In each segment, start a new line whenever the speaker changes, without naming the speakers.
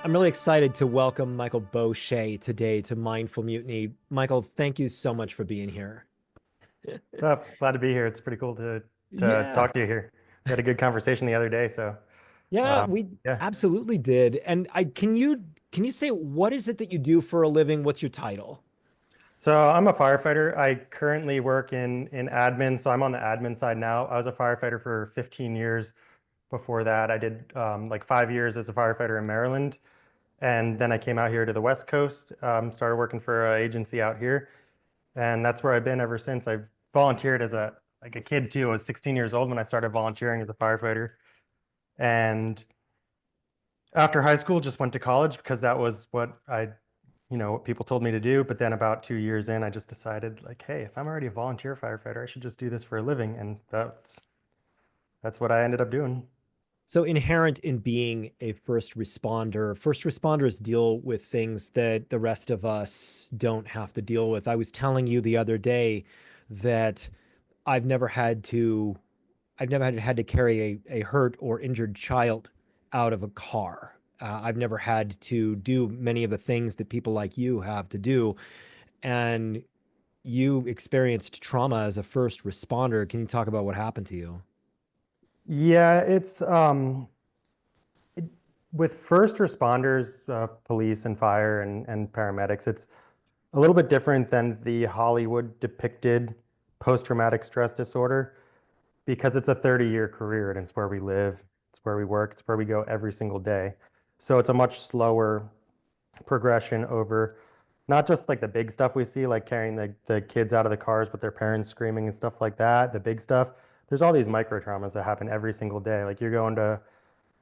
I'm really excited to welcome Michael Bochey today to Mindful Mutiny. Michael, thank you so much for being here.
Oh, glad to be here. It's pretty cool to
Yeah.
talk to you here. We had a good conversation the other day, so
Yeah, we
yeah.
absolutely did. And I can you say what is it that you do for a living? What's your title?
So I'm a firefighter. I currently work in admin, so I'm on the admin side now. I was a firefighter for 15 years. Before that, I did like 5 years as a firefighter in Maryland, and then I came out here to the West Coast. Started working for an agency out here, and that's where I've been ever since. I've volunteered as a kid too. I was 16 years old when I started volunteering as a firefighter, and after high school, just went to college because that was what people told me to do. But then about 2 years in, I just decided like, hey, if I'm already a volunteer firefighter, I should just do this for a living. And that's what I ended up doing.
So inherent in being a first responders deal with things that the rest of us don't have to deal with. I was telling you the other day that I've never had to I've never had to carry a hurt or injured child out of a car. I've never had to do many of the things that people like you have to do. And you experienced trauma as a first responder. Can you talk about what happened to you?
Yeah, it, with first responders, police and fire and paramedics, it's a little bit different than the Hollywood depicted post-traumatic stress disorder because it's a 30-year career and it's where we live, it's where we work, it's where we go every single day. So it's a much slower progression over not just like the big stuff we see, like carrying the kids out of the cars with their parents screaming and stuff like that, the big stuff. There's all these micro traumas that happen every single day. Like you're going to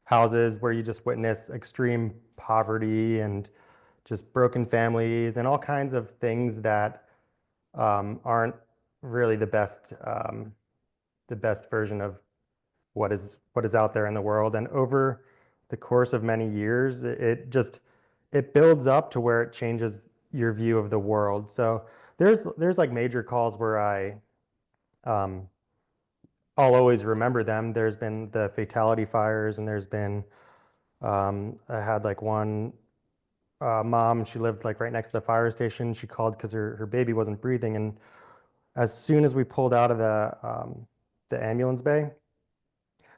houses where you just witness extreme poverty and just broken families and all kinds of things that aren't really the best version of what is out there in the world. And over the course of many years, it builds up to where it changes your view of the world. So there's like major calls where um, I'll always remember them. There's been the fatality fires, and there's been I had like one mom. She lived like right next to the fire station. She called because her baby wasn't breathing, and as soon as we pulled out of the ambulance bay,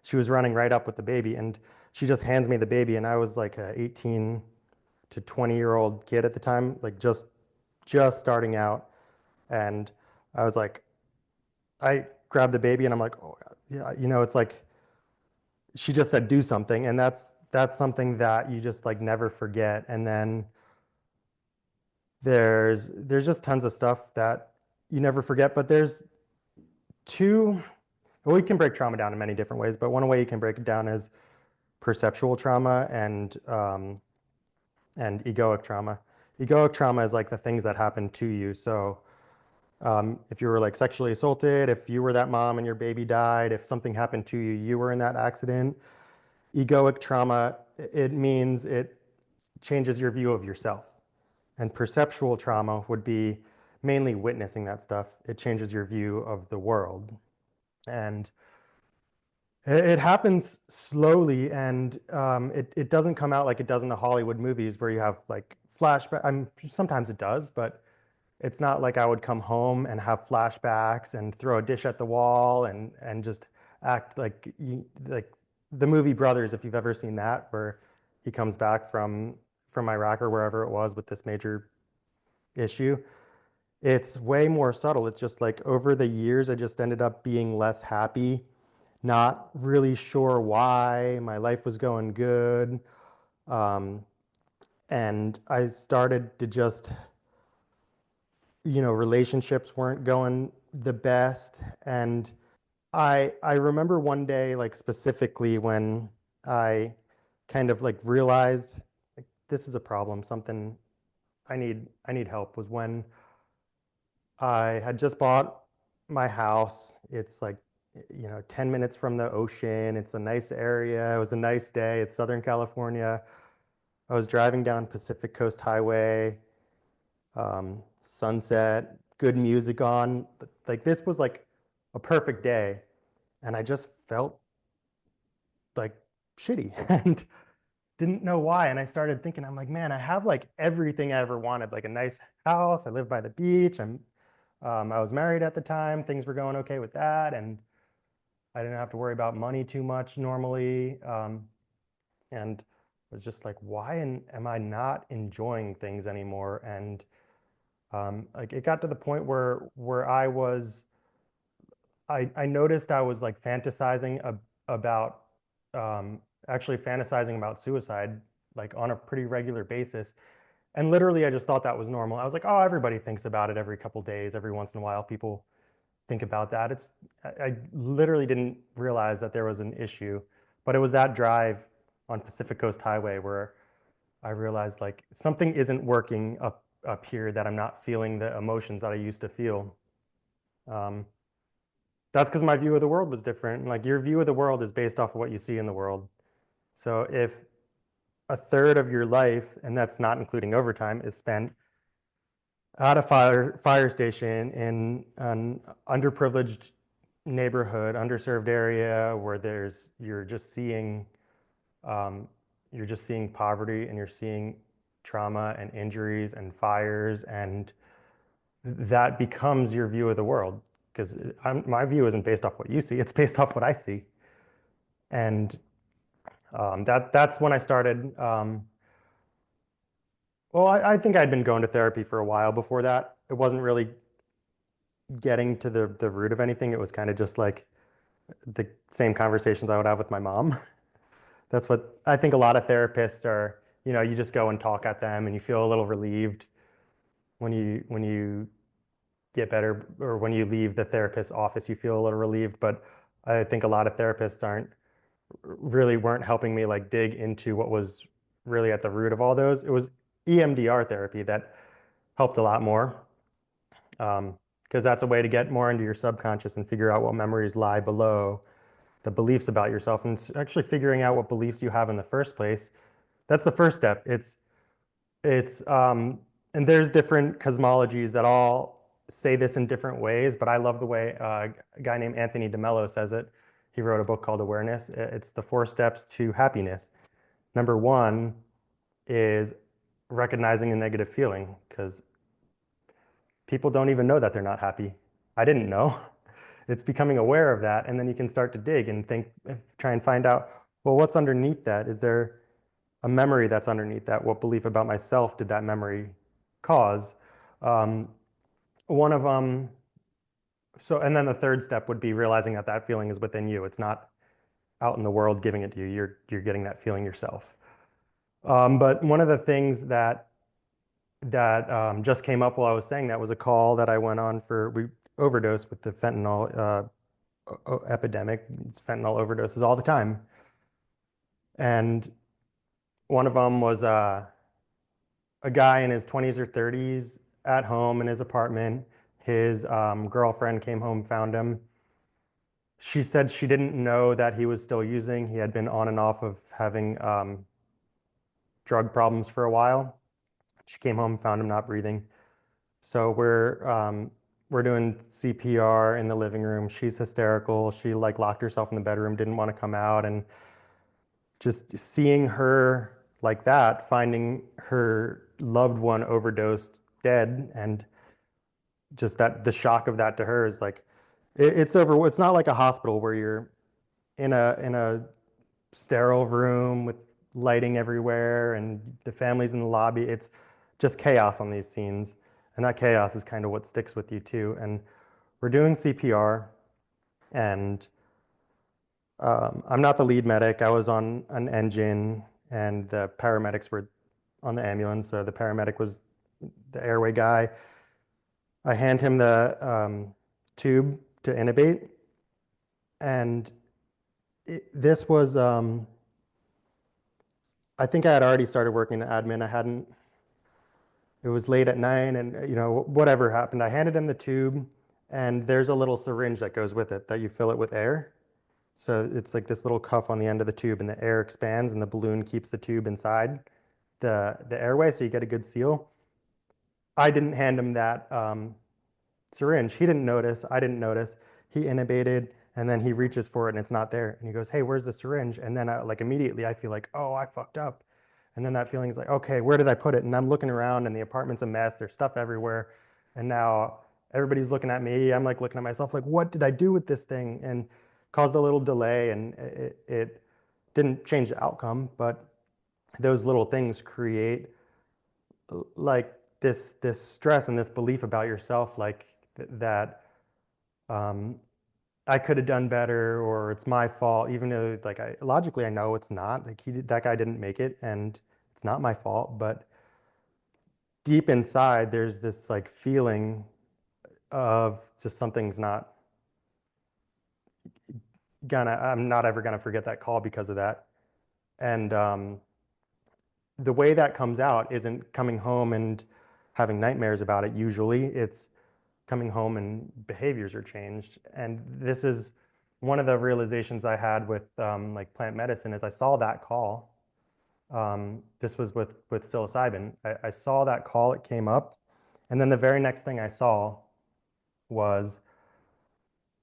she was running right up with the baby, and she just hands me the baby, and I was like a 18 to 20-year-old kid at the time, like just starting out, and I was like, I grabbed the baby, and I'm like, oh yeah, it's like she just said do something, and that's something that you just like never forget. And then there's just tons of stuff that you never forget, but there's two. Well, we can break trauma down in many different ways, but one way you can break it down is perceptual trauma and egoic trauma. Egoic trauma is like the things that happen to you. So if you were like sexually assaulted, if you were that mom and your baby died, if something happened to you, you were in that accident. Egoic trauma, it means it changes your view of yourself. And perceptual trauma would be mainly witnessing that stuff. It changes your view of the world. And it happens slowly, and it doesn't come out like it does in the Hollywood movies where you have like flashback. Sometimes it does, but it's not like I would come home and have flashbacks and throw a dish at the wall and just act like the movie Brothers, if you've ever seen that, where he comes back from Iraq or wherever it was with this major issue. It's way more subtle. It's just like over the years, I just ended up being less happy, not really sure why. My life was going good. Um, and I started to just, relationships weren't going the best. And I remember one day, like specifically when I kind of like realized like this is a problem, something I need help was when I had just bought my house. It's like, 10 minutes from the ocean. It's a nice area. It was a nice day. It's Southern California. I was driving down Pacific Coast Highway, sunset, good music on. Like this was like a perfect day. And I just felt like shitty. And didn't know why. And I started thinking, I'm like, man, I have like everything I ever wanted, like a nice house. I live by the beach. I was married at the time. Things were going okay with that. And I didn't have to worry about money too much normally. And was just like, why am I not enjoying things anymore? And like it got to the point where I noticed I was like about actually fantasizing about suicide like on a pretty regular basis. And literally, I just thought that was normal. I was like, oh, everybody thinks about it every couple days, every once in a while. People think about that. I literally didn't realize that there was an issue, but it was that drive on Pacific Coast Highway where I realized like something isn't working up here, that I'm not feeling the emotions that I used to feel. Um, that's because my view of the world was different. Like your view of the world is based off of what you see in the world. So if a third of your life, and that's not including overtime, is spent at a fire station in an underprivileged neighborhood, underserved area where um, you're just seeing poverty, and you're seeing trauma and injuries and fires, and that becomes your view of the world. Because my view isn't based off what you see; it's based off what I see, and that's when I started. Well, I think I'd been going to therapy for a while before that. It wasn't really getting to the root of anything. It was kind of just like the same conversations I would have with my mom. That's what I think a lot of therapists are, you just go and talk at them and you feel a little relieved when you get better, or when you leave the therapist's office, you feel a little relieved. But I think a lot of therapists weren't helping me like dig into what was really at the root of all those. It was EMDR therapy that helped a lot more. Because that's a way to get more into your subconscious and figure out what memories lie below the beliefs about yourself, and actually figuring out what beliefs you have in the first place. That's the first step. It's and there's different cosmologies that all say this in different ways, but I love the way a guy named Anthony DeMello says it. He wrote a book called Awareness. It's the 4 steps to happiness. Number one is recognizing a negative feeling, because people don't even know that they're not happy. I didn't know. It's becoming aware of that, and then you can start to dig and think, try and find out, well, what's underneath that? Is there a memory that's underneath that? What belief about myself did that memory cause? Um, one of and then the third step would be realizing that that feeling is within you. It's not out in the world giving it to you. You're getting that feeling yourself. But one of the things that just came up while I was saying that was a call that I went on for. We overdosed with the fentanyl epidemic. It's fentanyl overdoses all the time. And one of them was a guy in his 20s or 30s at home in his apartment. His girlfriend came home, found him. She said she didn't know that he was still using. He had been on and off of having drug problems for a while. She came home, found him not breathing. So we're doing CPR in the living room. She's hysterical. She like locked herself in the bedroom, didn't want to come out, and just seeing her like that, finding her loved one overdosed dead, and just that the shock of that to her is like it's over. It's not like a hospital where you're in a sterile room with lighting everywhere and the family's in the lobby. It's just chaos on these scenes, and that chaos is kind of what sticks with you too. And we're doing CPR, and I'm not the lead medic. I was on an engine, and the paramedics were on the ambulance. So the paramedic was the airway guy. I hand him the tube to intubate, and this was, I think I had already started working in admin. I hadn't, it was late at night, and whatever happened, I handed him the tube, and there's a little syringe that goes with it that you fill it with air. So it's like this little cuff on the end of the tube, and the air expands, and the balloon keeps the tube inside the airway, so you get a good seal. I didn't hand him that syringe. He didn't notice. I didn't notice. He intubated, and then he reaches for it, and it's not there. And he goes, "Hey, where's the syringe?" And then like immediately, I feel like, "Oh, I fucked up." And then that feeling is like, okay, where did I put it? And I'm looking around and the apartment's a mess. There's stuff everywhere. And now everybody's looking at me. I'm like looking at myself like, what did I do with this thing? And caused a little delay, and it didn't change the outcome, but those little things create like this stress and this belief about yourself, like that um, I could have done better, or it's my fault, even though like logically I know it's not. Like that guy didn't make it, and it's not my fault. But deep inside, there's this like feeling of just something's not gonna. I'm not ever gonna forget that call because of that. And the way that comes out isn't coming home and having nightmares about it. Usually, it's coming home and behaviors are changed. And this is one of the realizations I had with like plant medicine is I saw that call. This was with psilocybin. I saw that call, it came up. And then the very next thing I saw was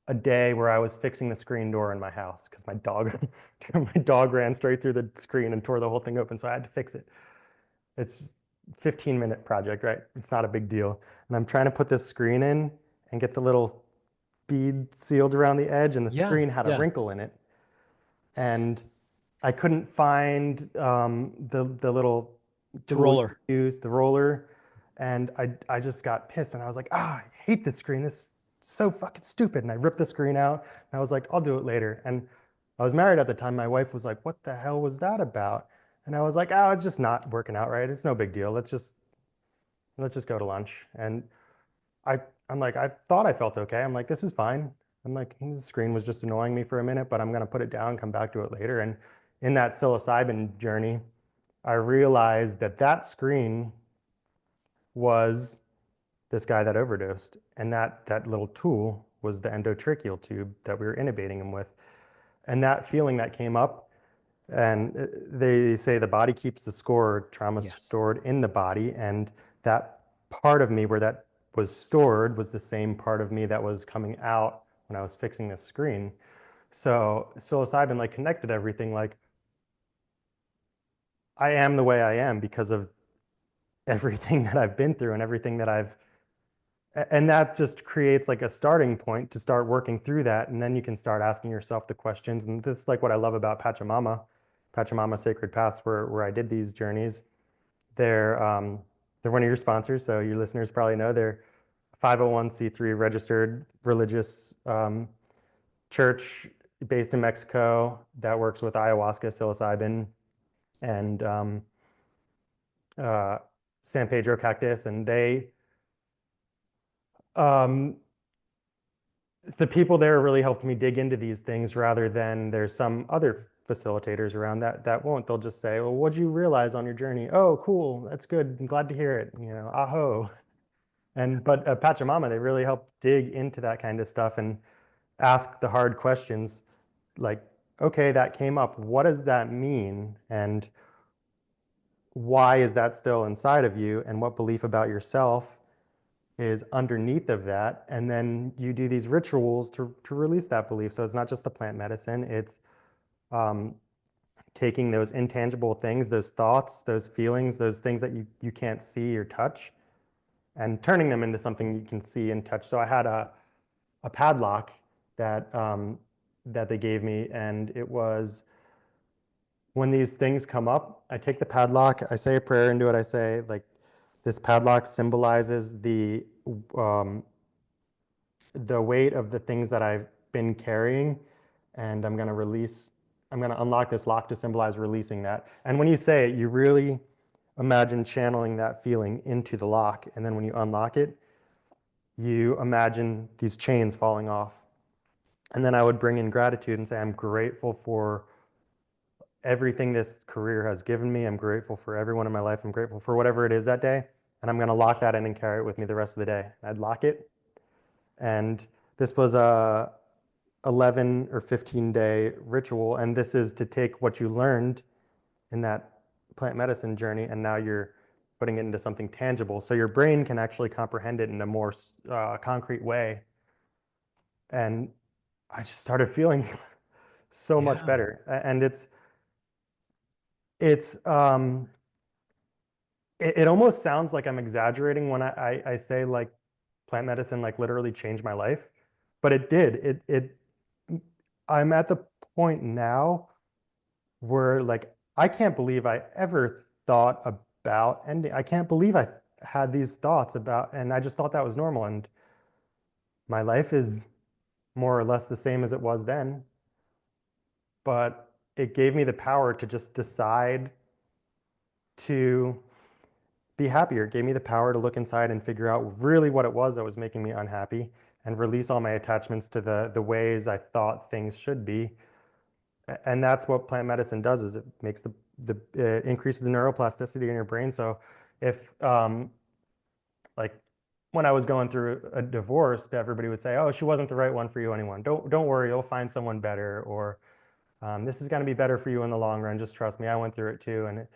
a day where I was fixing the screen door in my house because my dog ran straight through the screen and tore the whole thing open. So I had to fix it. It's a 15-minute project, right? It's not a big deal. And I'm trying to put this screen in and get the little bead sealed around the edge, and the
Yeah,
screen had a
yeah.
wrinkle in it. And I couldn't find the little
The
tool you
roller.
use, the roller. And I just got pissed, and I was like, I hate this screen. This is so fucking stupid. And I ripped the screen out, and I was like, I'll do it later. And I was married at the time. My wife was like, what the hell was that about? And I was like, oh, it's just not working out right. It's no big deal. Let's just go to lunch. And I I'm like, I thought I felt okay. I'm like, this is fine. I'm like, the screen was just annoying me for a minute, but I'm gonna put it down, come back to it later. And in that psilocybin journey, I realized that that screen was this guy that overdosed, and that little tool was the endotracheal tube that we were intubating him with. And that feeling that came up, and they say the body keeps the score, trauma
Yes.
stored in the body. And that part of me where that was stored was the same part of me that was coming out when I was fixing this screen. So psilocybin like connected everything. Like I am the way I am because of everything that I've been through and everything that and that just creates like a starting point to start working through that. And then you can start asking yourself the questions. And this is like what I love about Pachamama Sacred Paths, where I did these journeys. They're one of your sponsors, so your listeners probably know they're 501c3 registered religious church based in Mexico that works with ayahuasca, psilocybin, and uh, San Pedro cactus. And um, the people there really helped me dig into these things rather than there's some other facilitators around that won't. They'll just say, well, what'd you realize on your journey? Oh, cool. That's good. I'm glad to hear it. Aho. But Pachamama, they really help dig into that kind of stuff and ask the hard questions like, okay, that came up. What does that mean? And why is that still inside of you? And what belief about yourself is underneath of that? And then you do these rituals to release that belief. So it's not just the plant medicine, it's um, taking those intangible things, those thoughts, those feelings, those things that you can't see or touch, and turning them into something you can see and touch. So I had a padlock that they gave me, and it was when these things come up, I take the padlock, I say a prayer into it. I say like, this padlock symbolizes um, the weight of the things that I've been carrying, and I'm going to unlock this lock to symbolize releasing that. And when you say it, you really imagine channeling that feeling into the lock. And then when you unlock it, you imagine these chains falling off. And then I would bring in gratitude and say, I'm grateful for everything this career has given me. I'm grateful for everyone in my life. I'm grateful for whatever it is that day. And I'm going to lock that in and carry it with me the rest of the day. I'd lock it. And this was a 11 or 15-day ritual. And this is to take what you learned in that plant medicine journey, and now you're putting it into something tangible. So your brain can actually comprehend it in a more concrete way. And I just started feeling so much
Yeah.
better. And it's it almost sounds like I'm exaggerating when I say like plant medicine like literally changed my life, but it did. I'm at the point now where like I can't believe I ever thought about ending. I can't believe I had these thoughts about, and I just thought that was normal. And my life is more or less the same as it was then, but it gave me the power to just decide to be happier. It gave me the power to look inside and figure out really what it was that was making me unhappy and release all my attachments to the ways I thought things should be. And that's what plant medicine does is it makes the it increases the neuroplasticity in your brain. So if like when I was going through a divorce, everybody would say, "Oh, she wasn't the right one for you, anyone. Don't worry, you'll find someone better," or "This is going to be better for you in the long run. Just trust me. I went through it too." And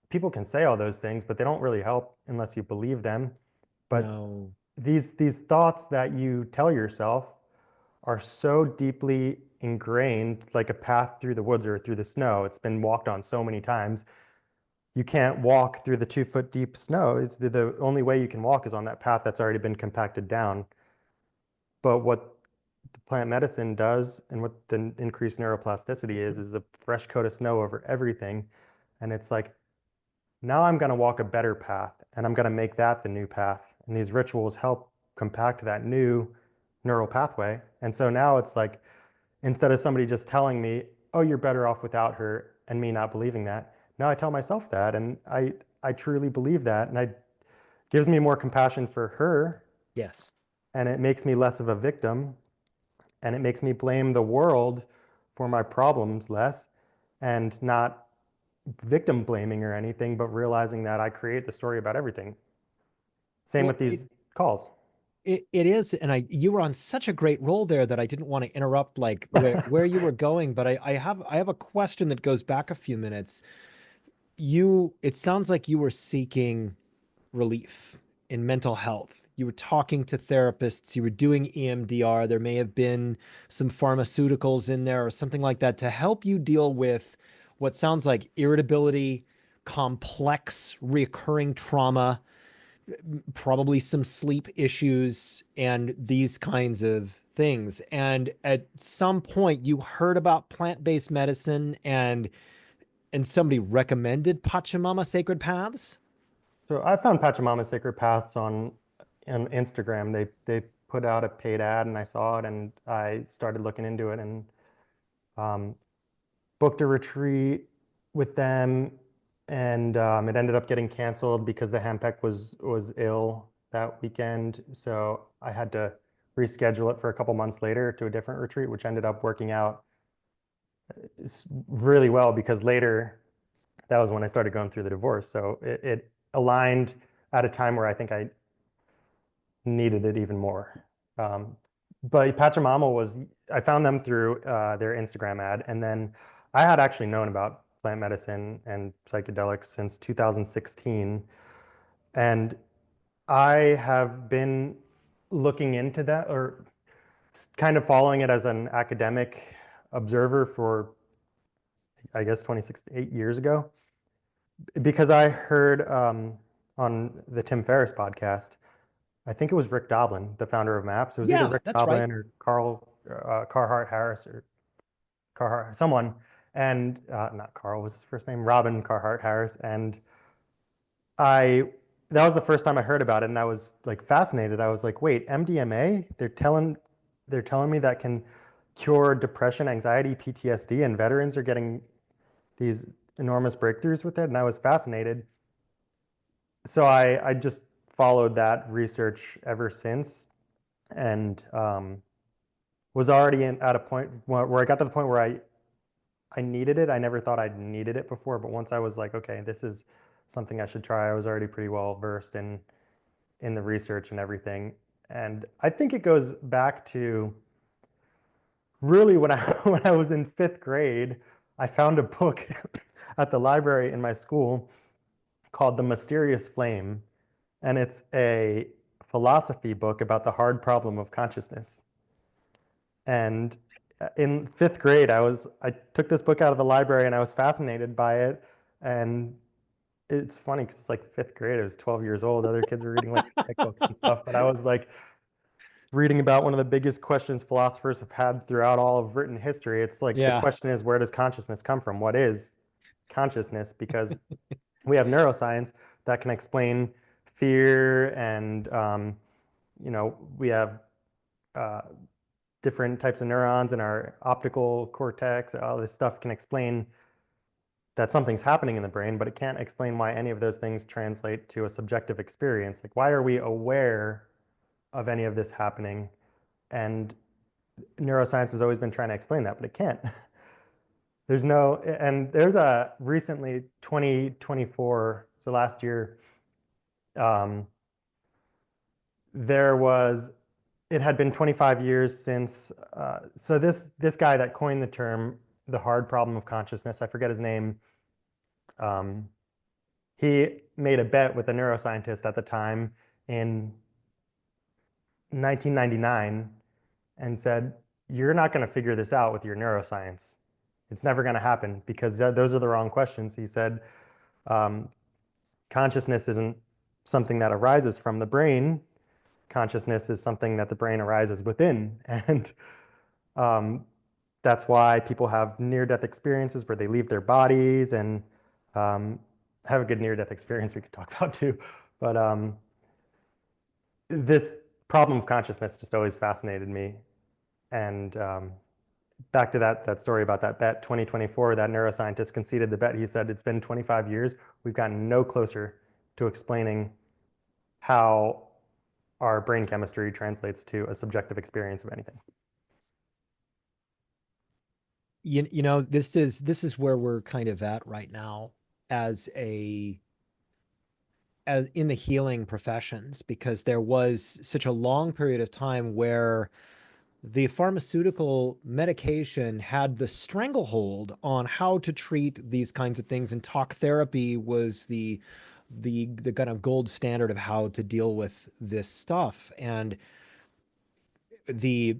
people can say all those things, but they don't really help unless you believe them. But
No.
these thoughts that you tell yourself are so deeply ingrained, like a path through the woods or through the snow. It's been walked on so many times. You can't walk through the 2 foot deep snow. It's the only way you can walk is on that path that's already been compacted down. But what the plant medicine does and what the increased neuroplasticity is a fresh coat of snow over everything. And it's like, now I'm going to walk a better path and I'm going to make that the new path. And these rituals help compact that new neural pathway. And so now it's like, instead of somebody just telling me, oh, you're better off without her, and me not believing that, now I tell myself that. And I truly believe that. And it gives me more compassion for her.
Yes.
And it makes me less of a victim. And it makes me blame the world for my problems less and not victim blaming or anything, but realizing that I create the story about everything. Same
Well,
with these calls.
it is, and you were on such a great roll there that I didn't want to interrupt like where you were going, but I have a question that goes back a few minutes. It sounds like you were seeking relief in mental health. You were talking to therapists, you were doing EMDR, there may have been some pharmaceuticals in there or something like that to help you deal with what sounds like irritability, complex recurring trauma, probably some sleep issues and these kinds of things. And at some point you heard about plant-based medicine and somebody recommended Pachamama Sacred Paths.
So I found Pachamama Sacred Paths on Instagram. They put out a paid ad and I saw it and I started looking into it and um, booked a retreat with them and it ended up getting canceled because the Hampek was ill that weekend. So I had to reschedule it for a couple months later to a different retreat, which ended up working out really well because later that was when I started going through the divorce. So it aligned at a time where I think I needed it even more. Um, but Pachamama I found them through their Instagram ad. And then I had actually known about plant medicine and psychedelics since 2016. And I have been looking into that or kind of following it as an academic observer for, I guess, 26, 8 years ago. Because I heard on the Tim Ferriss podcast, I think it was Rick Doblin, the founder of Maps. It was either
Yeah,
Rick
that's right.
Doblin or Carhart Harris or Carhart, someone. And not Carl was his first name, Robin Carhart Harris. And I, that was the first time I heard about it. And I was like fascinated. I was like, wait, MDMA? They're telling me that can cure depression, anxiety, PTSD, and veterans are getting these enormous breakthroughs with it. And I was fascinated. So I just followed that research ever since and was already at a point where I got to the point where I needed it. I never thought I'd needed it before, but once I was like, okay, this is something I should try, I was already pretty well versed in the research and everything. And I think it goes back to really when I when I was in 5th grade, I found a book at the library in my school called The Mysterious Flame, and it's a philosophy book about the hard problem of consciousness. And in 5th grade, I took this book out of the library and I was fascinated by it. And it's funny because it's like fifth grade. I was 12 years old. Other kids were reading like comic books and stuff, but I was like reading about one of the biggest questions philosophers have had throughout all of written history. It's like the
Yeah.
question is, where does consciousness come from? What is consciousness? Because we have neuroscience that can explain fear, and we have uh, different types of neurons in our optical cortex. All this stuff can explain that something's happening in the brain, but it can't explain why any of those things translate to a subjective experience. Like, why are we aware of any of this happening? And neuroscience has always been trying to explain that, but it can't. There's a recently 2024, so last year, um, there was, it had been 25 years since, so this guy that coined the term, the hard problem of consciousness, I forget his name, um, he made a bet with a neuroscientist at the time in 1999 and said, you're not going to figure this out with your neuroscience. It's never going to happen because those are the wrong questions. He said, um, consciousness isn't something that arises from the brain. Consciousness is something that the brain arises within. And um, that's why people have near-death experiences where they leave their bodies and um, have a good near-death experience we could talk about too. But this problem of consciousness just always fascinated me. And back to that story about that bet, 2024, that neuroscientist conceded the bet. He said, it's been 25 years. We've gotten no closer to explaining how our brain chemistry translates to a subjective experience of anything.
This is where we're kind of at right now as a as in the healing professions, because there was such a long period of time where the pharmaceutical medication had the stranglehold on how to treat these kinds of things, and talk therapy was the kind of gold standard of how to deal with this stuff. And the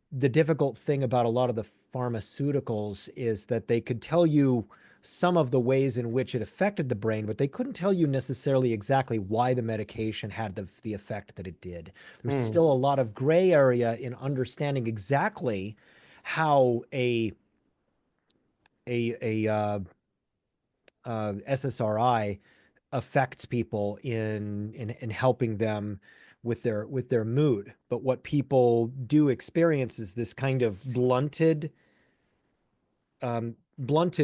the difficult thing about a lot of the pharmaceuticals is that they could tell you some of the ways in which it affected the brain, but they couldn't tell you necessarily exactly why the medication had the effect that it did. There's
Mm.
still a lot of gray area in understanding exactly how a SSRI affects people in helping them with their mood. But what people do experience is this kind of blunted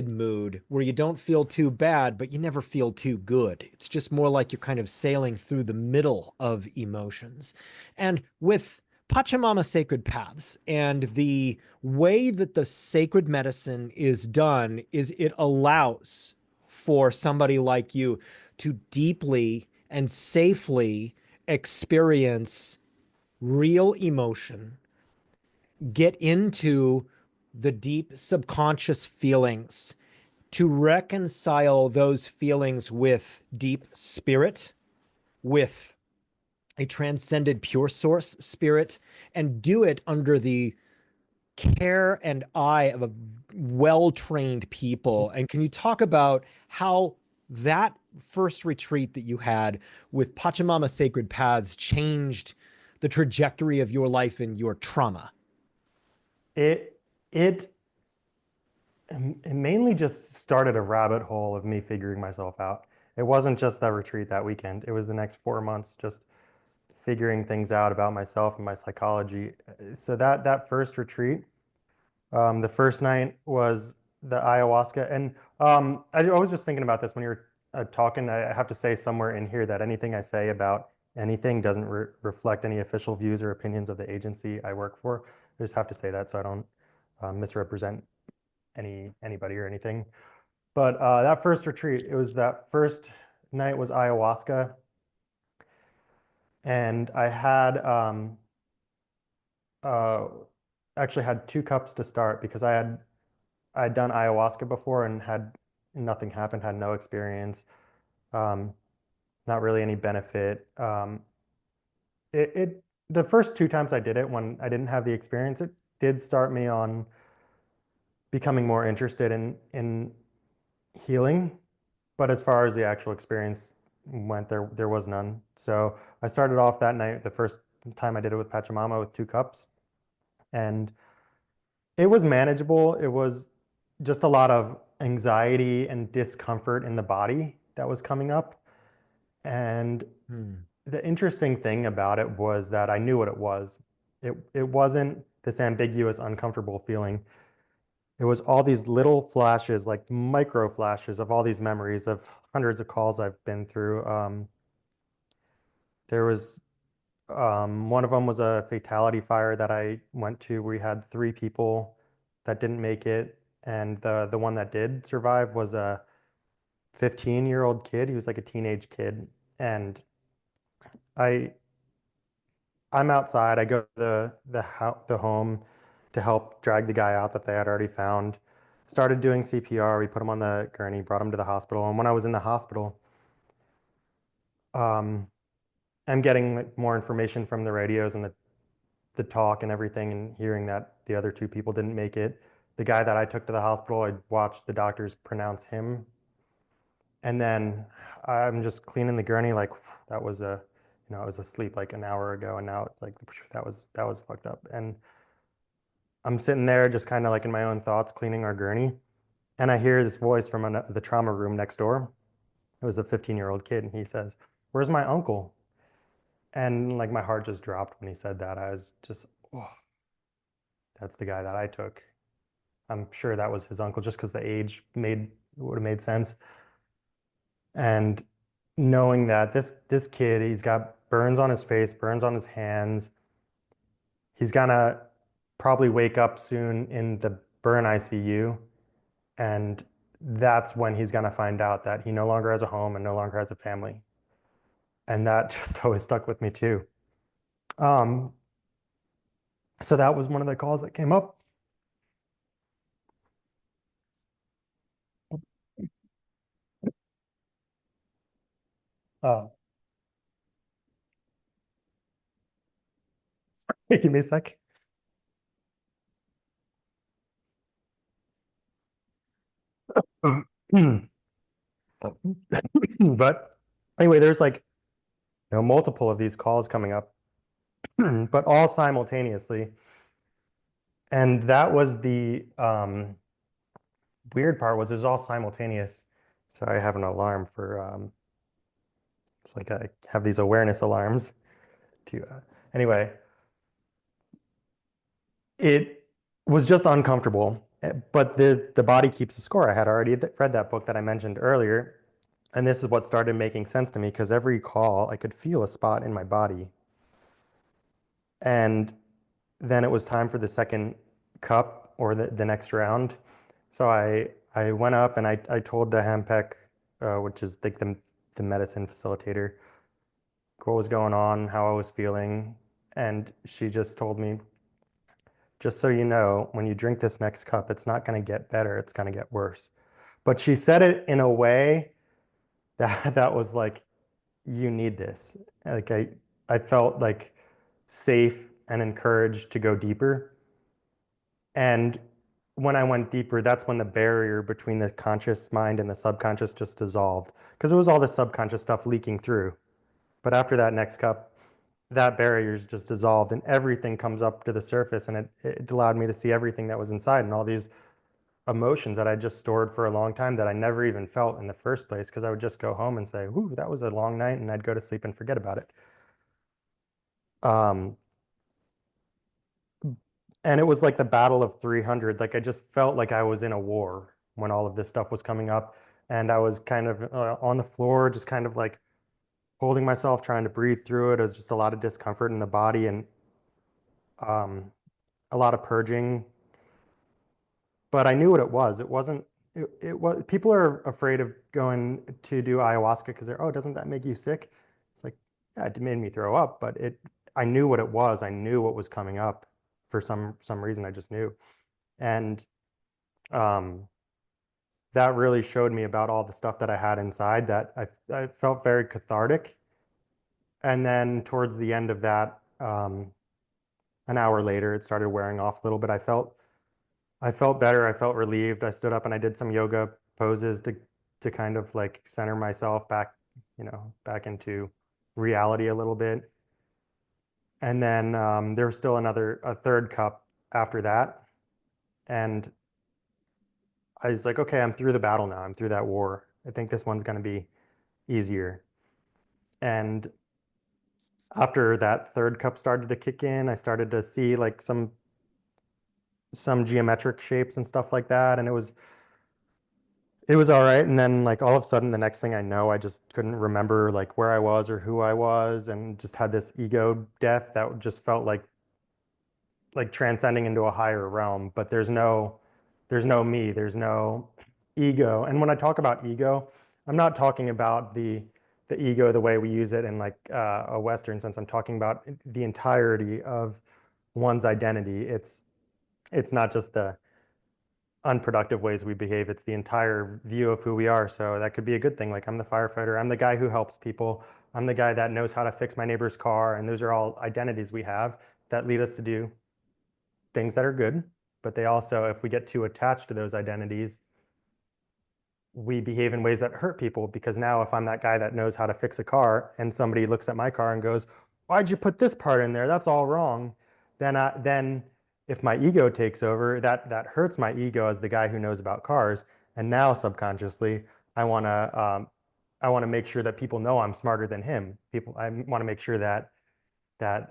mood where you don't feel too bad, but you never feel too good. It's just more like you're kind of sailing through the middle of emotions. And with Pachamama Sacred Paths and the way that the sacred medicine is done is it allows for somebody like you to deeply and safely experience real emotion, get into the deep subconscious feelings, to reconcile those feelings with deep spirit, with a transcended pure source spirit, and do it under the care and eye of a well-trained people. And can you talk about how that first retreat that you had with Pachamama Sacred Paths changed the trajectory of your life and your trauma?
It it it mainly just started a rabbit hole of me figuring myself out. It wasn't just that retreat that weekend. It was the next 4 months just figuring things out about myself and my psychology. So that first retreat, the first night was the ayahuasca, and I was just thinking about this when you were talking. I have to say somewhere in here that anything I say about anything doesn't reflect any official views or opinions of the agency I work for. I just have to say that so I don't misrepresent anybody or anything. But that first retreat, it was that first night was ayahuasca, and I had uh, actually had 2 cups to start because I'd done ayahuasca before and had nothing happen, had no experience, um, not really any benefit. The first 2 times I did it when I didn't have the experience, it did start me on becoming more interested in healing. But as far as the actual experience went, there was none. So I started off that night, the first time I did it with Pachamama, with 2 cups, and it was manageable. It was just a lot of anxiety and discomfort in the body that was coming up. And
Hmm.
the interesting thing about it was that I knew what it was. It wasn't this ambiguous, uncomfortable feeling. It was all these little flashes, like micro flashes of all these memories of hundreds of calls I've been through. There was one of them was a fatality fire that I went to. We had 3 people that didn't make it, and the one that did survive was a 15-year-old kid. He was like a teenage kid, and I I'm outside. I go to the home to help drag the guy out that they had already found. Started doing CPR. We put him on the gurney, brought him to the hospital. And when I was in the hospital, um, I'm getting like more information from the radios and the talk and everything, and hearing that the other 2 people didn't make it. The guy that I took to the hospital, I watched the doctors pronounce him, and then I'm just cleaning the gurney like that was I was asleep like an hour ago, and now it's like that was fucked up. And I'm sitting there just kind of like in my own thoughts, cleaning our gurney, and I hear this voice from the trauma room next door. It was a 15-year-old kid, and he says, "Where's my uncle?" And like my heart just dropped when he said that. I was just, oh, that's the guy that I took. I'm sure that was his uncle just because the age made would have made sense. And knowing that this kid, he's got burns on his face, burns on his hands. He's gonna probably wake up soon in the burn ICU. And that's when he's gonna find out that he no longer has a home and no longer has a family. And that just always stuck with me too. Um, so that was one of the calls that came up. Uh, Give me a sec. But anyway, there's like multiple of these calls coming up, but all simultaneously. And that was the weird part was it was all simultaneous. So I have an alarm for it's like I have these awareness alarms to anyway, it was just uncomfortable. But the body keeps the score. I had already read that book that I mentioned earlier, and this is what started making sense to me because every call I could feel a spot in my body. And then it was time for the second cup or the next round. So I went up and I told the Hampec, which is like the medicine facilitator, what was going on, how I was feeling. And she just told me, just so you know, when you drink this next cup, it's not going to get better, it's going to get worse. But she said it in a way that was like, you need this. Like I felt like safe and encouraged to go deeper. And when I went deeper, that's when the barrier between the conscious mind and the subconscious just dissolved because it was all the subconscious stuff leaking through. But after that next cup, that barrier is just dissolved and everything comes up to the surface. And it allowed me to see everything that was inside and all these emotions that I just stored for a long time that I never even felt in the first place because I would just go home and say, "Ooh, that was a long night," and I'd go to sleep and forget about it. Um, and it was like the battle of 300. Like I just felt like I was in a war when all of this stuff was coming up, and I was kind of on the floor, just kind of like holding myself, trying to breathe through it. It was just a lot of discomfort in the body and um, a lot of purging. But I knew what it was. It wasn't. It was. People are afraid of going to do ayahuasca because they're, oh, doesn't that make you sick? It's like, yeah, it made me throw up, but it. I knew what it was. I knew what was coming up for some reason. I just knew, and um, that really showed me about all the stuff that I had inside. That I felt very cathartic. And then towards the end of that, an hour later, it started wearing off a little bit. I felt better. I felt relieved. I stood up and I did some yoga poses to kind of like center myself back, back into reality a little bit. And then there was still a third cup after that. And I was like, okay, I'm through the battle now. I'm through that war. I think this one's going to be easier. And after that third cup started to kick in, I started to see like some geometric shapes and stuff like that. And it was all right. And then like all of a sudden, the next thing I know, I just couldn't remember like where I was or who I was, and just had this ego death that just felt like transcending into a higher realm. But there's no me, there's no ego. And when I talk about ego, I'm not talking about the ego the way we use it in like a Western sense. I'm talking about the entirety of one's identity. It's not just the unproductive ways we behave. It's the entire view of who we are. So that could be a good thing. Like I'm the firefighter. I'm the guy who helps people. I'm the guy that knows how to fix my neighbor's car. And those are all identities we have that lead us to do things that are good. But they also, if we get too attached to those identities, we behave in ways that hurt people. Because now if I'm that guy that knows how to fix a car and somebody looks at my car and goes, why'd you put this part in there? That's all wrong. Then if my ego takes over, that hurts my ego as the guy who knows about cars. And now subconsciously, I want to make sure that people know I'm smarter than him. I want to make sure that if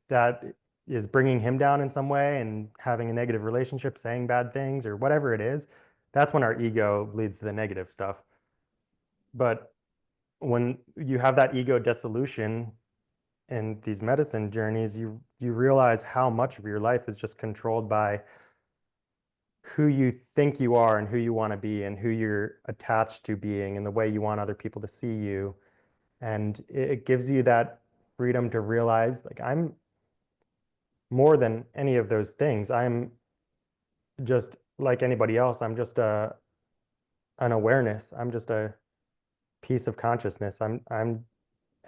that is bringing him down in some way and having a negative relationship, saying bad things or whatever it is, that's when our ego leads to the negative stuff. But when you have that ego dissolution in these medicine journeys, you realize how much of your life is just controlled by who you think you are and who you want to be and who you're attached to being and the way you want other people to see you. And it gives you that freedom to realize, like, I'm more than any of those things. I'm just like anybody else. I'm just an awareness. I'm just a piece of consciousness. And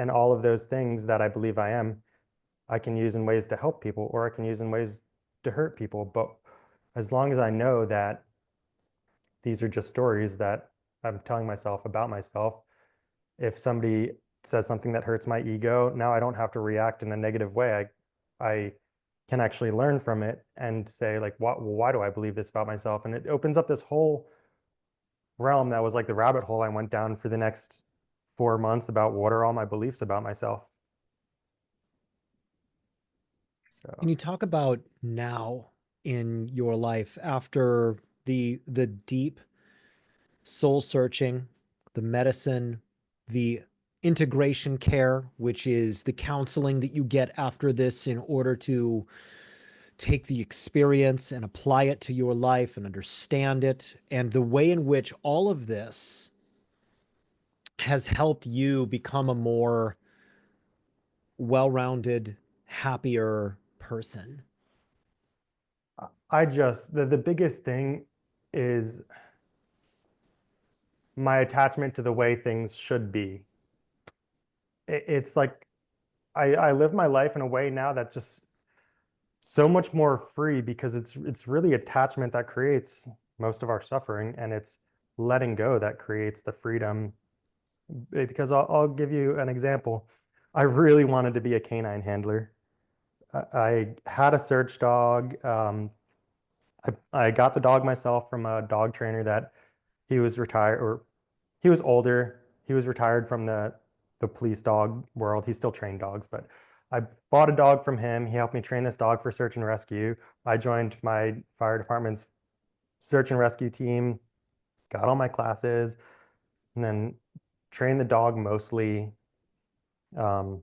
all of those things that I believe I am, I can use in ways to help people, or I can use in ways to hurt people. But as long as I know that these are just stories that I'm telling myself about myself, if somebody says something that hurts my ego, now I don't have to react in a negative way. I can actually learn from it and say, like, why do I believe this about myself? And it opens up this whole realm that was like the rabbit hole I went down for the next 4 months about what are all my beliefs about myself.
Can
So
you talk about now in your life after the deep soul searching, the medicine, the integration care, which is the counseling that you get after this in order to take the experience and apply it to your life and understand it, and the way in which all of this has helped you become a more well-rounded, happier person?
the biggest thing is my attachment to the way things should be. It's like I live my life in a way now that's just so much more free, because it's really attachment that creates most of our suffering, and it's letting go that creates the freedom. Because I'll give you an example. I really wanted to be a canine handler. I had a search dog. I got the dog myself from a dog trainer that he was retired, or he was older. He was retired from the police dog world. He still trained dogs, but I bought a dog from him. He helped me train this dog for search and rescue. I joined my fire department's search and rescue team, got all my classes, and then trained the dog mostly. Um,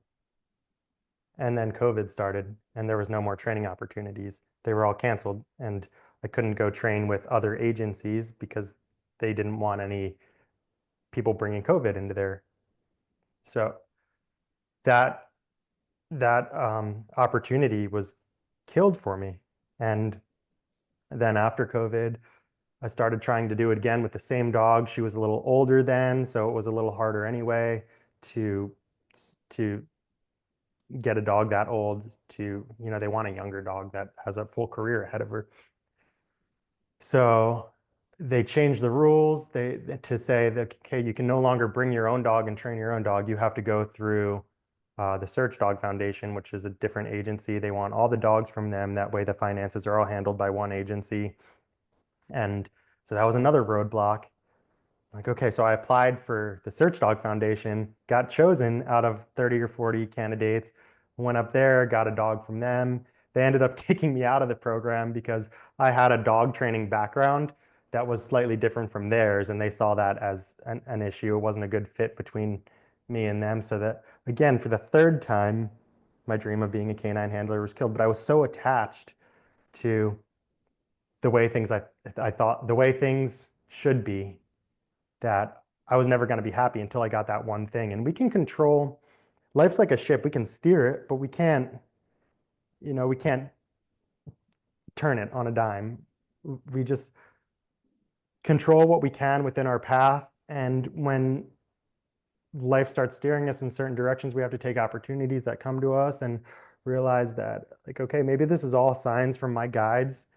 and then COVID started, and there was no more training opportunities. They were all canceled, and I couldn't go train with other agencies because they didn't want any people bringing COVID into there. So that opportunity was killed for me. And then after COVID, I started trying to do it again with the same dog. She was a little older then, so it was a little harder anyway to to get a dog that old. They want a younger dog that has a full career ahead of her. So they changed the rules to say that, okay, you can no longer bring your own dog and train your own dog. You have to go through the Search Dog Foundation, which is a different agency. They want all the dogs from them. That way the finances are all handled by one agency. And so that was another roadblock. Like, okay, so I applied for the Search Dog Foundation, got chosen out of 30 or 40 candidates, went up there, got a dog from them. They ended up kicking me out of the program because I had a dog training background that was slightly different from theirs, and they saw that as an issue. It wasn't a good fit between me and them. So that, again, for the third time, my dream of being a canine handler was killed. But I was so attached to the way I thought the way things should be, that I was never going to be happy until I got that one thing. And we can control, life's like a ship. We can steer it, but we can't turn it on a dime. We just control what we can within our path. And when life starts steering us in certain directions, we have to take opportunities that come to us and realize that, like, okay, maybe this is all signs from my guides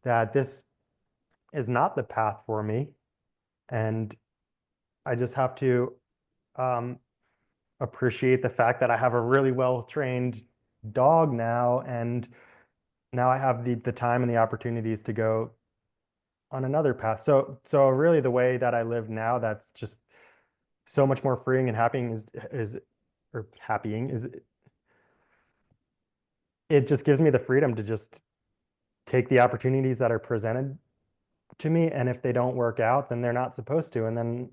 that this is not the path for me. And I just have to um, appreciate the fact that I have a really well-trained dog now, and now I have the time and the opportunities to go on another path. So really the way that I live now, that's just so much more freeing and happying is or happying is it just gives me the freedom to just take the opportunities that are presented to me, and if they don't work out, then they're not supposed to, and then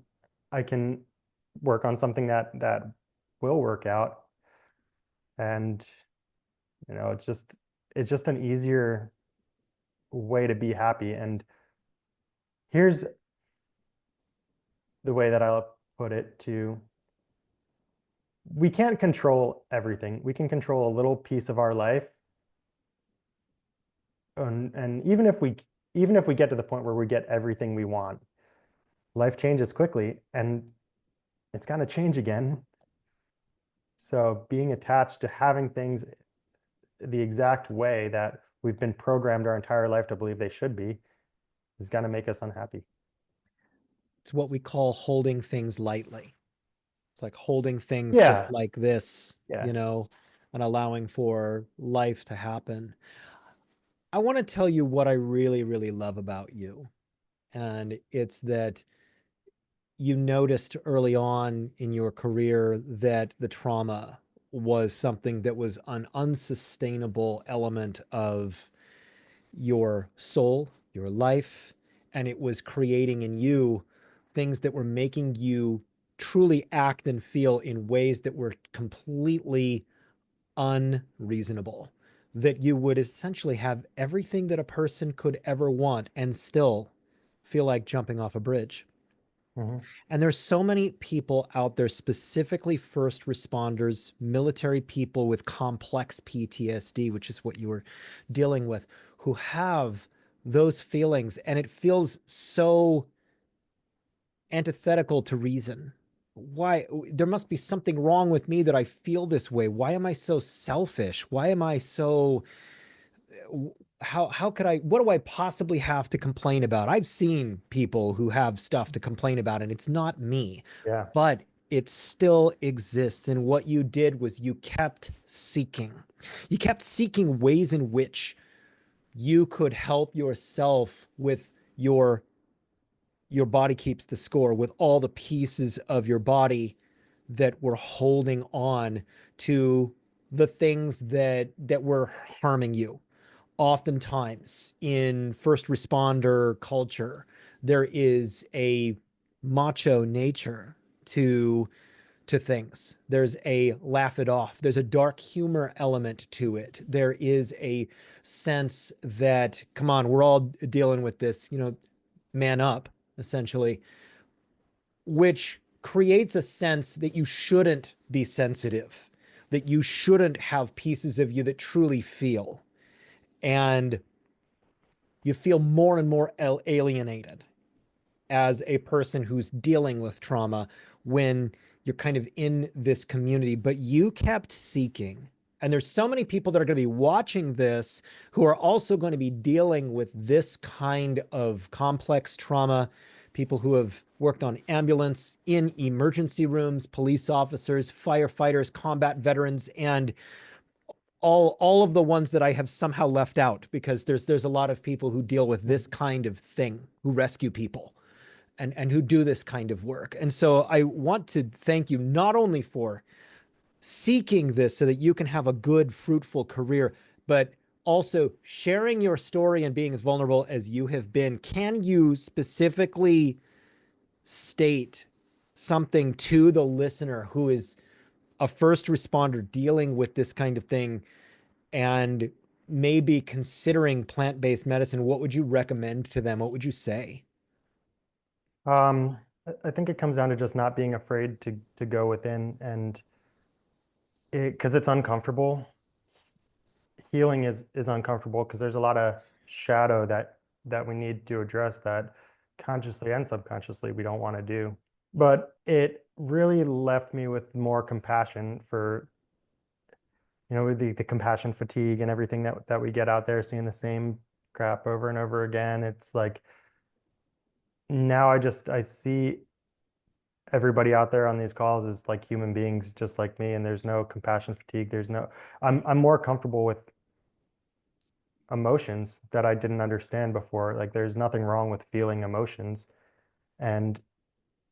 I can work on something that will work out. And it's just an easier way to be happy. And here's the way that I'll put it: to we can't control everything. We can control a little piece of our life. And even if we get to the point where we get everything we want, life changes quickly and it's going to change again. So being attached to having things the exact way that we've been programmed our entire life to believe they should be is going to make us unhappy.
It's what we call holding things lightly. It's like holding things just
Yeah.
like this,
Yeah.
and allowing for life to happen. I want to tell you what I really, really love about you. And it's that you noticed early on in your career that the trauma was something that was an unsustainable element of your soul, your life, and it was creating in you things that were making you truly act and feel in ways that were completely unreasonable. That you would essentially have everything that a person could ever want and still feel like jumping off a bridge.
Mhm.
And there's so many people out there, specifically first responders, military people with complex PTSD, which is what you were dealing with, who have those feelings. And it feels so antithetical to reason. Why? There must be something wrong with me that I feel this way. Why am I so selfish? Why am I so how could I, what do I possibly have to complain about? I've seen people who have stuff to complain about and it's not me,
Yeah.
but it still exists. And what you did was you kept seeking. You kept seeking ways in which you could help yourself with your body keeps the score, with all the pieces of your body that were holding on to the things that were harming you. Oftentimes in first responder culture, there is a macho nature to things. There's a laugh it off. There's a dark humor element to it. There is a sense that, come on, we're all dealing with this, man up, essentially, which creates a sense that you shouldn't be sensitive, that you shouldn't have pieces of you that truly feel. And you feel more and more alienated as a person who's dealing with trauma when you're kind of in this community. But you kept seeking And there's so many people that are going to be watching this who are also going to be dealing with this kind of complex trauma. People who have worked on ambulance, in emergency rooms, police officers, firefighters, combat veterans, and all of the ones that I have somehow left out, because there's a lot of people who deal with this kind of thing, who rescue people and who do this kind of work. And so I want to thank you not only for seeking this so that you can have a good, fruitful career, but also sharing your story and being as vulnerable as you have been. Can you specifically state something to the listener who is a first responder dealing with this kind of thing and maybe considering plant-based medicine? What would you recommend to them? What would you say?
I think it comes down to just not being afraid to go within, and because it's uncomfortable. Healing is uncomfortable because there's a lot of shadow that we need to address that consciously and subconsciously we don't want to do. But it really left me with more compassion for, the compassion fatigue and everything that we get out there, seeing the same crap over and over again. It's like now I see everybody out there on these calls is like human beings just like me, and there's no compassion fatigue. I'm more comfortable with emotions that I didn't understand before. Like there's nothing wrong with feeling emotions, and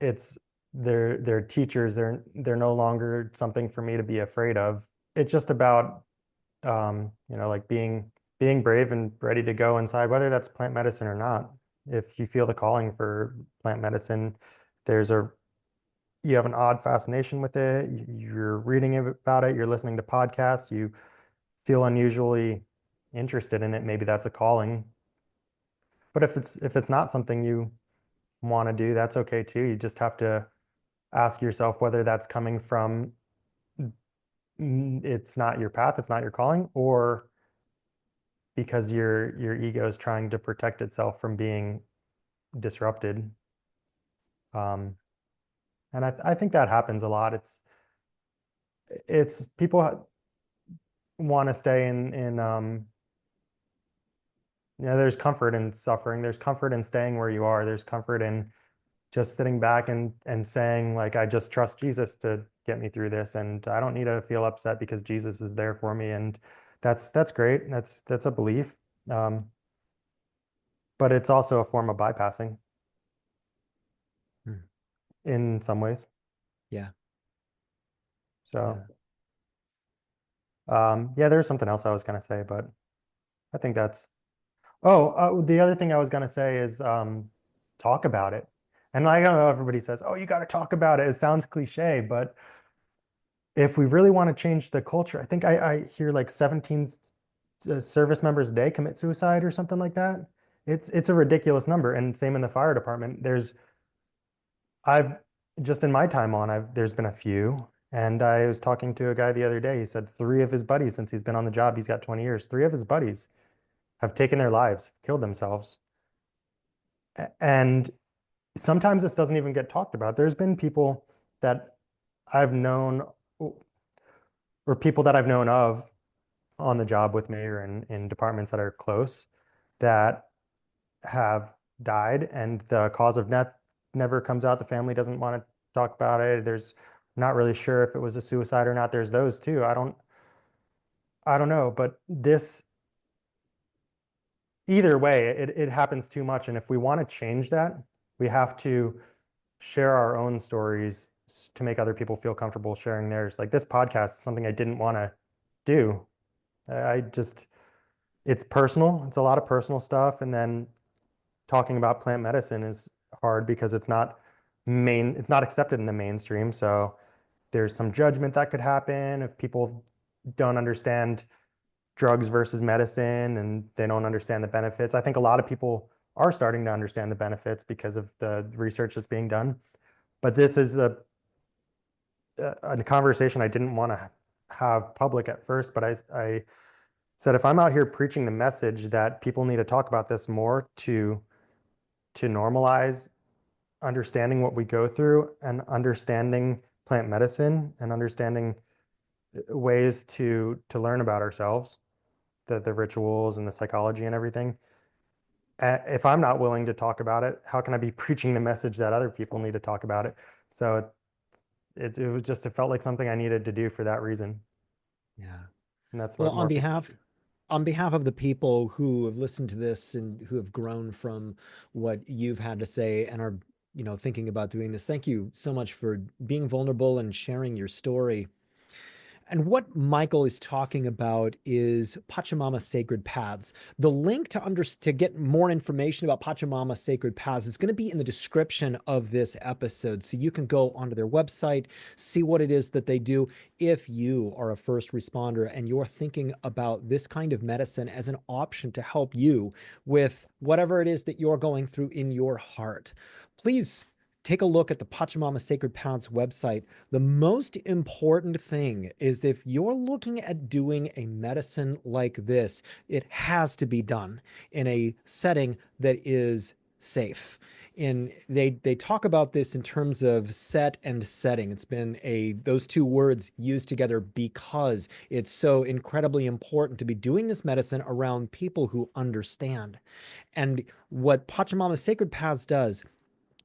it's they're teachers. They're no longer something for me to be afraid of. It's just about like being brave and ready to go inside, whether that's plant medicine or not. If you feel the calling for plant medicine, there's a you have an odd fascination with it. You're reading about it. You're listening to podcasts. You feel unusually interested in it. Maybe that's a calling. But if it's not something you want to do, that's okay too. You just have to ask yourself whether that's coming from it's not your path, it's not your calling, or because your ego is trying to protect itself from being disrupted. Um, and I think that happens a lot. It's people want to stay in there's comfort in suffering. There's comfort in staying where you are. There's comfort in just sitting back and saying, like, I just trust Jesus to get me through this, and I don't need to feel upset because Jesus is there for me. And that's great. That's a belief. Um, but it's also a form of bypassing
Hmm.
in some ways.
Yeah.
So,
Yeah.
yeah, there's something else I was gonna say, but I think that's. Oh, the other thing I was gonna say is talk about it. And I don't know, everybody says, "Oh, you got to talk about it." It sounds cliche, but if we really want to change the culture, I think I hear like 17 service members a day commit suicide or something like that. It's a ridiculous number. And same in the fire department. I've just in my time on, there's been a few. And I was talking to a guy the other day. He said three of his buddies, since he's been on the job, he's got 20 years, three of his buddies have taken their lives, killed themselves. And sometimes this doesn't even get talked about. There's been people that I've known or people that I've known of on the job with me or in departments that are close that have died, and the cause of death never comes out. The family doesn't want to talk about it. There's not really sure if it was a suicide or not. There's those too. I don't know, but this either way, it happens too much. And if we want to change that, we have to share our own stories to make other people feel comfortable sharing theirs. Like this podcast is something I didn't want to do. I just it's personal. It's a lot of personal stuff. And then talking about plant medicine is hard because it's not accepted in the mainstream. So there's some judgment that could happen if people don't understand drugs versus medicine and they don't understand the benefits. I think a lot of people are starting to understand the benefits because of the research that's being done. But this is a conversation I didn't want to have public at first, but I said if I'm out here preaching the message that people need to talk about this more to normalize understanding what we go through and understanding plant medicine and understanding ways to learn about ourselves, the rituals and the psychology and everything. If I'm not willing to talk about it, how can I be preaching the message that other people need to talk about it? So it was just, it felt like something I needed to do for that reason.
Yeah.
And that's
Well,
what more people should do.
on behalf of the people who have listened to this and who have grown from what you've had to say and are, thinking about doing this, thank you so much for being vulnerable and sharing your story. And what Michael is talking about is Pachamama Sacred Paths. The link to get more information about Pachamama Sacred Paths is going to be in the description of this episode. So you can go onto their website, see what it is that they do. If you are a first responder and you're thinking about this kind of medicine as an option to help you with whatever it is that you're going through in your heart, please take a look at the Pachamama Sacred Paths website. The most important thing is if you're looking at doing a medicine like this, it has to be done in a setting that is safe. They talk about this in terms of set and setting. It's been those two words used together because it's so incredibly important to be doing this medicine around people who understand. And what Pachamama Sacred Paths does,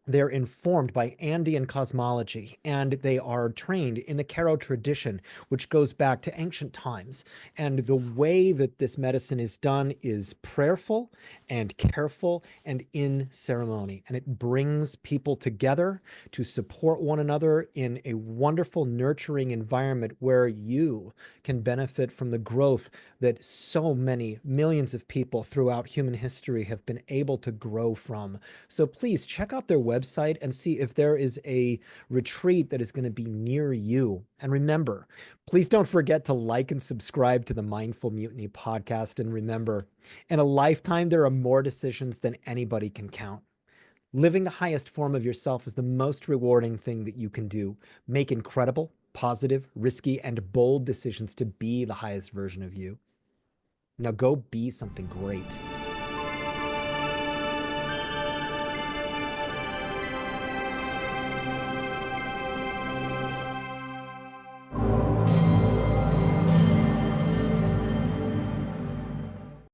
they're informed by Andean cosmology, and they are trained in the Karo tradition, which goes back to ancient times. And the way that this medicine is done is prayerful and careful and in ceremony. And it brings people together to support one another in a wonderful, nurturing environment where you can benefit from the growth that so many millions of people throughout human history have been able to grow from. So please check out their website and see if there is a retreat that is going to be near you. And remember, please don't forget to like and subscribe to the Mindful Mutiny podcast. And remember, in a lifetime, there are more decisions than anybody can count. Living the highest form of yourself is the most rewarding thing that you can do. Make incredible, positive, risky, and bold decisions to be the highest version of you. Now go be something great.